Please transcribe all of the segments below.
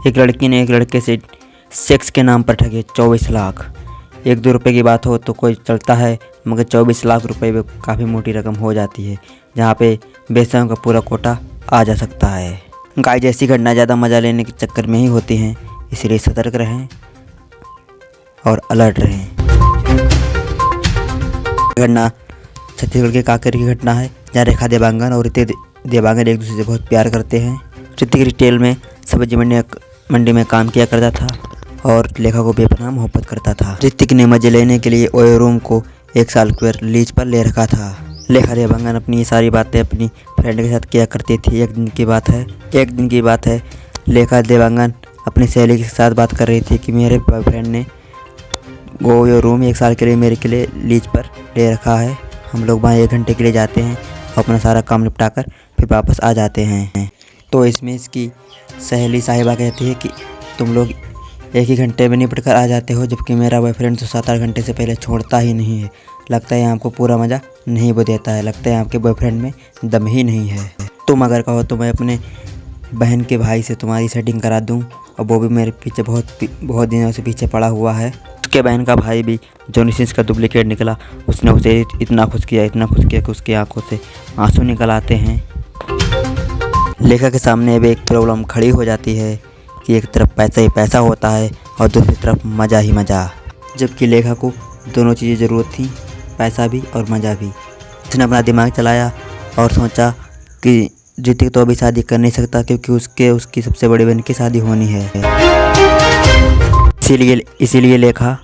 एक लड़की ने एक लड़के से सेक्स के नाम पर ठगे 24 लाख। 1-2 रुपये की बात हो तो कोई चलता है, मगर 24 लाख रुपए भी काफ़ी मोटी रकम हो जाती है, जहाँ पे बेसों का पूरा कोटा आ जा सकता है। गाय जैसी घटना ज़्यादा मज़ा लेने के चक्कर में ही होती हैं, इसलिए सतर्क रहें और अलर्ट रहें। घटना छत्तीसगढ़ के कांकेर की घटना है, जहाँ रेखा देवांगन और ऋतिक देवांगन एक दूसरे से बहुत प्यार करते हैं। ऋतिक रिटेल में सब्जी मंडी में काम किया करता था और लेखा को बेपनाह मोहब्बत करता था। ऋतिक ने मजे लेने के लिए ओयो रूम को 1 साल पर लीज पर ले रखा था। लेखा देवांगन अपनी ये सारी बातें अपनी फ्रेंड के साथ किया करती थी। एक दिन की बात है, लेखा देवांगन अपनी सहेली के साथ बात कर रही थी कि मेरे बॉयफ्रेंड ने ओयो रूम 1 साल के लिए मेरे के लिए लीज पर ले रखा है। हम लोग वहाँ 1 घंटे के लिए जाते हैं, अपना सारा काम निपटा कर फिर वापस आ जाते हैं। तो इसमें इसकी सहेली साहिबा कहती है कि तुम लोग 1 ही घंटे में निपट कर आ जाते हो, जबकि मेरा बॉयफ्रेंड तो 7-8 घंटे से पहले छोड़ता ही नहीं है। लगता है आपको पूरा मज़ा नहीं वो देता है, लगता है आपके बॉयफ्रेंड में दम ही नहीं है। तुम अगर कहो तो मैं अपने बहन के भाई से तुम्हारी सेटिंग करा दूँ, और वो भी मेरे पीछे बहुत दिनों से पीछे पड़ा हुआ है। उसके बहन का भाई भी जॉनी सिंस का डुप्लीकेट निकला। उसने उसे इतना खुश किया कि उसकी आंखों से आंसू निकल आते हैं। लेखा के सामने अब एक प्रॉब्लम खड़ी हो जाती है कि एक तरफ पैसा ही पैसा होता है और दूसरी तरफ मज़ा ही मज़ा, जबकि लेखा को दोनों चीज़ें ज़रूरत थी, पैसा भी और मज़ा भी। उसने अपना दिमाग चलाया और सोचा कि ऋतिक तो अभी शादी कर नहीं सकता, क्योंकि उसकी सबसे बड़ी बहन की शादी होनी है। इसीलिए लेखा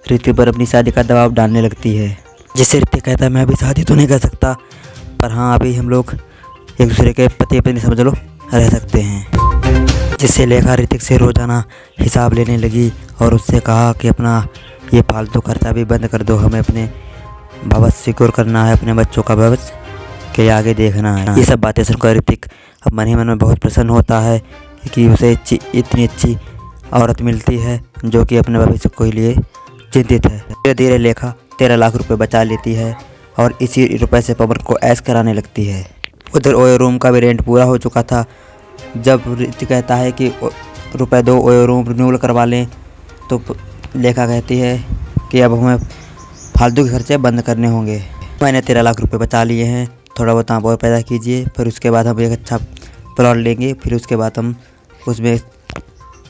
ऋतिक पर अपनी शादी का दबाव डालने लगती है, जिससे ऋतिक कहता है मैं अभी शादी तो नहीं कर सकता, पर हाँ अभी हम लोग एक दूसरे के पति पत्नी समझ लो रह सकते हैं। जिससे लेखा ऋतिक से रोज़ाना हिसाब लेने लगी और उससे कहा कि अपना ये फालतू खर्चा भी बंद कर दो, हमें अपने भविष्य सिक्योर करना है, अपने बच्चों का भविष्य के आगे देखना है। ये सब बातें सुनकर ऋतिक अब मन ही मन में बहुत प्रसन्न होता है कि उसे इतनी अच्छी औरत मिलती है जो कि अपने भविष्य के लिए चिंतित है। धीरे धीरे लेखा 13 लाख रुपए बचा लेती है और इसी रुपए से पवन को ऐश कराने लगती है। उधर ओयो रूम का भी रेंट पूरा हो चुका था। जब ऋतिक कहता है कि रुपए दो ओयो रूम रिन्यूअल करवा लें, तो लेखा कहती है कि अब हमें फालतू के खर्चे बंद करने होंगे। मैंने 13 लाख रुपए बचा लिए हैं, थोड़ा बहुत आप और पैदा कीजिए, फिर उसके बाद हम एक अच्छा प्लॉट लेंगे, फिर उसके बाद हम उसमें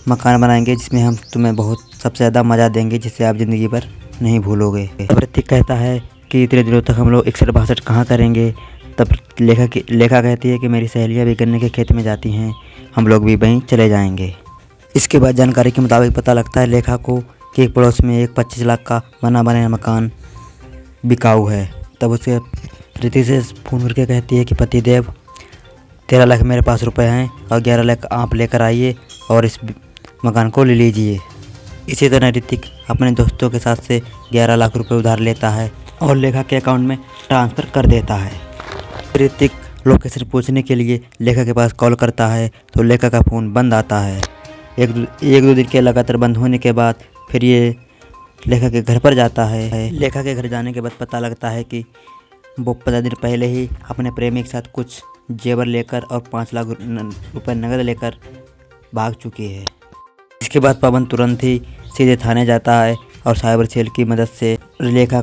मकान बनाएंगे जिसमें हम तुम्हें बहुत सबसे ज़्यादा मज़ा देंगे, जिससे आप ज़िंदगी भर नहीं भूलोगे। तब ऋतिक कहता है कि इतने दिनों तक हम लोग 61-62 कहाँ करेंगे। तब लेखा कहती है कि मेरी सहेलियाँ भी गन्ने के खेत में जाती हैं, हम लोग भी वहीं चले जाएंगे। इसके बाद जानकारी के मुताबिक पता लगता है लेखा को कि एक पड़ोस में एक 25 लाख का बना बनाया मकान बिकाऊ है। तब उसे ऋतिक से फ़ोन करके कहती है कि पतिदेव 13 लाख मेरे पास रुपए हैं और 11 लाख आप लेकर आइए और इस मकान को ले लीजिए। इसी तरह ऋतिक अपने दोस्तों के साथ से 11 लाख रुपए उधार लेता है और लेखा के अकाउंट में ट्रांसफ़र कर देता है। ऋतिक लोकेशन पूछने के लिए लेखा के पास कॉल करता है तो लेखा का फ़ोन बंद आता है। एक दो दिन के लगातार बंद होने के बाद फिर ये लेखा के घर पर जाता है। लेखा के घर जाने के बाद पता लगता है कि वो 15 दिन पहले ही अपने प्रेमी के साथ कुछ जेवर लेकर और 5 लाख रुपए नकद लेकर भाग चुकी है। इसके बाद पवन तुरंत ही सीधे थाने जाता है और साइबर सेल की मदद से लेखा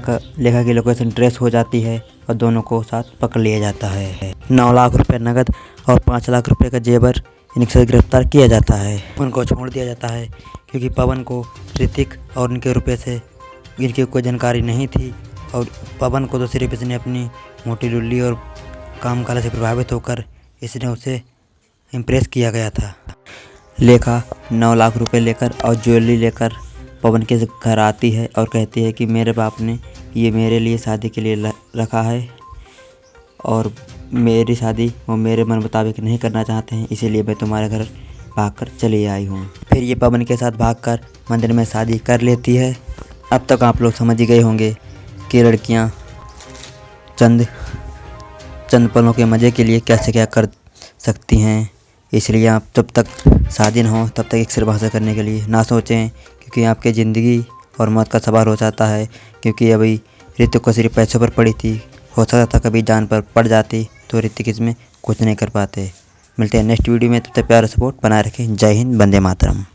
की लोकेशन ट्रेस हो जाती है और दोनों को साथ पकड़ लिया जाता है। 9 लाख रुपए नकद और 5 लाख रुपए का जेवर इनसे गिरफ्तार किया जाता है। उनको छोड़ दिया जाता है क्योंकि पवन को ऋतिक और उनके रुपए से इनकी कोई जानकारी नहीं थी और पवन को तो सिर्फ इसने अपनी मोटी लुल्ली और काम काज से प्रभावित होकर इसने उसे इम्प्रेस किया गया था। लेखा 9 लाख रुपए लेकर और ज्वेलरी लेकर पवन के घर आती है और कहती है कि मेरे बाप ने ये मेरे लिए शादी के लिए रखा है और मेरी शादी वो मेरे मन मुताबिक नहीं करना चाहते हैं, इसीलिए मैं तुम्हारे घर भागकर चली आई हूँ। फिर ये पवन के साथ भागकर मंदिर में शादी कर लेती है। अब तक आप लोग समझ ही गए होंगे कि लड़कियाँ चंद पलों के मज़े के लिए कैसे क्या कर सकती हैं, इसलिए आप जब तक शादी न हो तब तक एक सिर्फ हासिल करने के लिए ना सोचें, क्योंकि आपकी ज़िंदगी और मौत का सवाल हो जाता है। क्योंकि अभी ऋतिक को सिर्फ पैसों पर पड़ी थी, हो सकता था कभी जान पर पड़ जाती तो ऋतिक इसमें कुछ नहीं कर पाते। मिलते हैं नेक्स्ट वीडियो में, तब तक प्यार और सपोर्ट बनाए रखें। जय हिंद, वंदे मातरम।